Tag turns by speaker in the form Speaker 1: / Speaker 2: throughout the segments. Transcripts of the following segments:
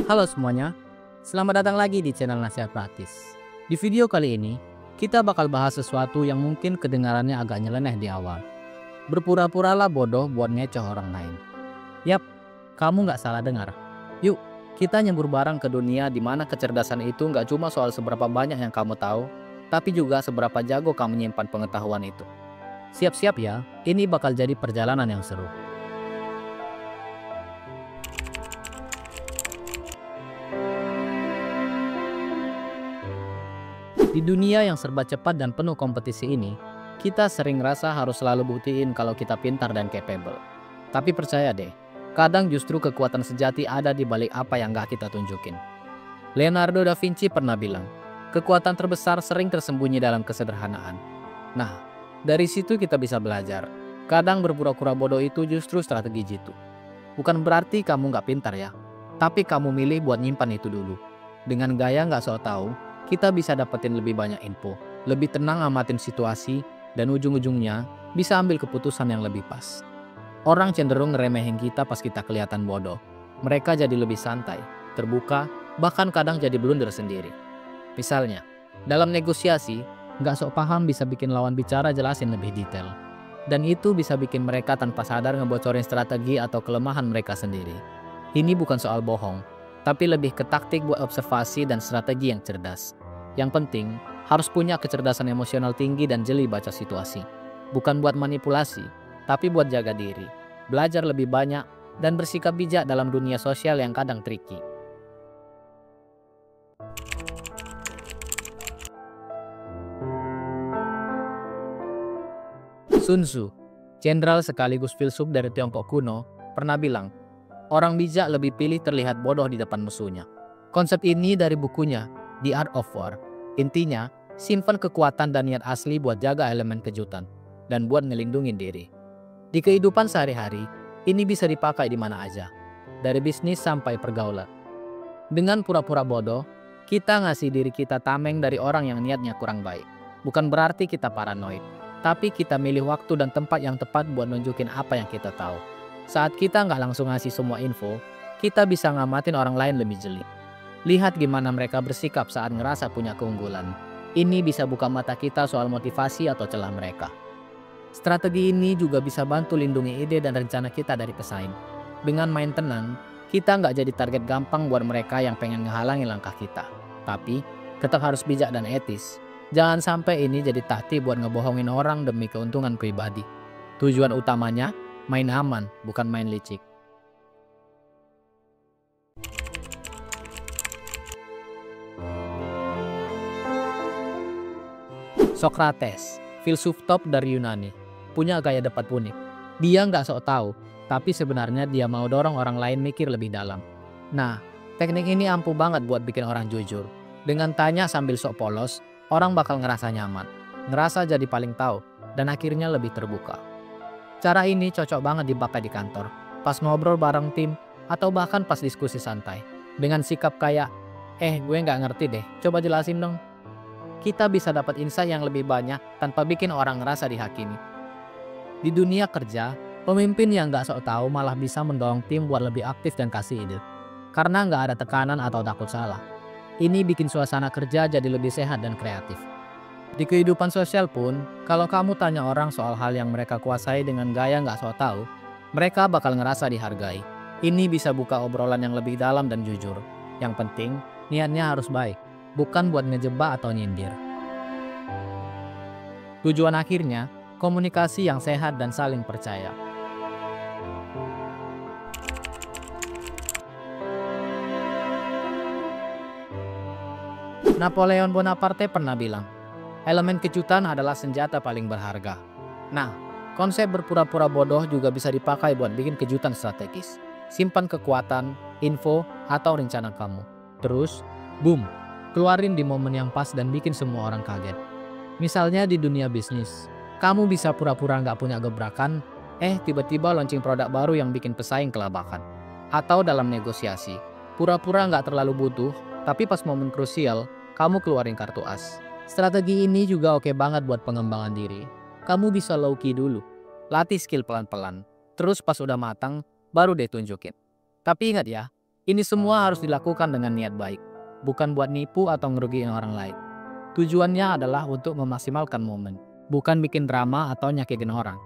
Speaker 1: Halo semuanya, selamat datang lagi di channel Nasihat Praktis. Di video kali ini, kita bakal bahas sesuatu yang mungkin kedengarannya agak nyeleneh di awal. Berpura-puralah bodoh buat ngecoh orang lain. Yap, kamu nggak salah dengar. Yuk, kita nyembur bareng ke dunia di mana kecerdasan itu nggak cuma soal seberapa banyak yang kamu tahu, tapi juga seberapa jago kamu menyimpan pengetahuan itu. Siap-siap ya, ini bakal jadi perjalanan yang seru. Di dunia yang serba cepat dan penuh kompetisi ini, kita sering rasa harus selalu buktiin kalau kita pintar dan capable. Tapi percaya deh, kadang justru kekuatan sejati ada di balik apa yang gak kita tunjukin. Leonardo da Vinci pernah bilang, kekuatan terbesar sering tersembunyi dalam kesederhanaan. Nah, dari situ kita bisa belajar. Kadang berpura-pura bodoh itu justru strategi jitu. Bukan berarti kamu gak pintar ya, tapi kamu milih buat nyimpan itu dulu. Dengan gaya gak sok tahu, kita bisa dapetin lebih banyak info, lebih tenang amatin situasi, dan ujung-ujungnya bisa ambil keputusan yang lebih pas. Orang cenderung ngeremehin kita pas kita kelihatan bodoh. Mereka jadi lebih santai, terbuka, bahkan kadang jadi blunder sendiri. Misalnya, dalam negosiasi, nggak sok paham bisa bikin lawan bicara jelasin lebih detail. Dan itu bisa bikin mereka tanpa sadar ngebocorin strategi atau kelemahan mereka sendiri. Ini bukan soal bohong, tapi lebih ke taktik buat observasi dan strategi yang cerdas. Yang penting, harus punya kecerdasan emosional tinggi dan jeli baca situasi. Bukan buat manipulasi, tapi buat jaga diri, belajar lebih banyak, dan bersikap bijak dalam dunia sosial yang kadang tricky. Sun Tzu, jenderal sekaligus filsuf dari Tiongkok kuno, pernah bilang, orang bijak lebih pilih terlihat bodoh di depan musuhnya. Konsep ini dari bukunya The Art of War. Intinya, simpan kekuatan dan niat asli buat jaga elemen kejutan dan buat ngelindungin diri. Di kehidupan sehari-hari, ini bisa dipakai di mana aja, dari bisnis sampai pergaulan. Dengan pura-pura bodoh, kita ngasih diri kita tameng dari orang yang niatnya kurang baik. Bukan berarti kita paranoid, tapi kita milih waktu dan tempat yang tepat buat nunjukin apa yang kita tahu. Saat kita nggak langsung ngasih semua info, kita bisa ngamatin orang lain lebih jeli. Lihat gimana mereka bersikap saat ngerasa punya keunggulan. Ini bisa buka mata kita soal motivasi atau celah mereka. Strategi ini juga bisa bantu lindungi ide dan rencana kita dari pesaing. Dengan main tenang, kita nggak jadi target gampang buat mereka yang pengen ngehalangi langkah kita. Tapi, tetap harus bijak dan etis. Jangan sampai ini jadi taktik buat ngebohongin orang demi keuntungan pribadi. Tujuan utamanya, main aman, bukan main licik. Socrates, filsuf top dari Yunani, punya gaya debat unik. Dia nggak sok tahu, tapi sebenarnya dia mau dorong orang lain mikir lebih dalam. Nah, teknik ini ampuh banget buat bikin orang jujur. Dengan tanya sambil sok polos, orang bakal ngerasa nyaman, ngerasa jadi paling tahu, dan akhirnya lebih terbuka. Cara ini cocok banget dipakai di kantor, pas ngobrol bareng tim, atau bahkan pas diskusi santai. Dengan sikap kayak, gue nggak ngerti deh, coba jelasin dong. Kita bisa dapat insight yang lebih banyak tanpa bikin orang ngerasa dihakimi. Di dunia kerja, pemimpin yang nggak sok tahu malah bisa mendorong tim buat lebih aktif dan kasih ide. Karena nggak ada tekanan atau takut salah. Ini bikin suasana kerja jadi lebih sehat dan kreatif. Di kehidupan sosial pun, kalau kamu tanya orang soal hal yang mereka kuasai dengan gaya nggak sok tahu, mereka bakal ngerasa dihargai. Ini bisa buka obrolan yang lebih dalam dan jujur. Yang penting, niatnya harus baik. Bukan buat ngejebak atau nyindir. Tujuan akhirnya, komunikasi yang sehat dan saling percaya. Napoleon Bonaparte pernah bilang, elemen kejutan adalah senjata paling berharga. Nah, konsep berpura-pura bodoh juga bisa dipakai buat bikin kejutan strategis. Simpan kekuatan, info, atau rencana kamu. Terus, boom! Keluarin di momen yang pas dan bikin semua orang kaget. Misalnya di dunia bisnis, kamu bisa pura-pura nggak punya gebrakan, tiba-tiba launching produk baru yang bikin pesaing kelabakan. Atau dalam negosiasi, pura-pura nggak terlalu butuh, tapi pas momen krusial, kamu keluarin kartu as. Strategi ini juga oke banget buat pengembangan diri. Kamu bisa low key dulu, latih skill pelan-pelan, terus pas udah matang, baru deh tunjukin. Tapi ingat ya, Ini semua harus dilakukan dengan niat baik, bukan buat nipu atau ngerugiin orang lain. Tujuannya adalah untuk memaksimalkan momen, bukan bikin drama atau nyakitin orang.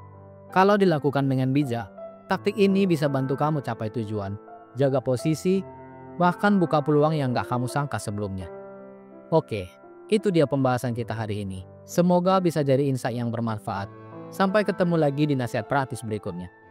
Speaker 1: Kalau dilakukan dengan bijak, taktik ini bisa bantu kamu capai tujuan, jaga posisi, bahkan buka peluang yang gak kamu sangka sebelumnya. Oke, itu dia pembahasan kita hari ini. Semoga bisa jadi insight yang bermanfaat. Sampai ketemu lagi di nasihat praktis berikutnya.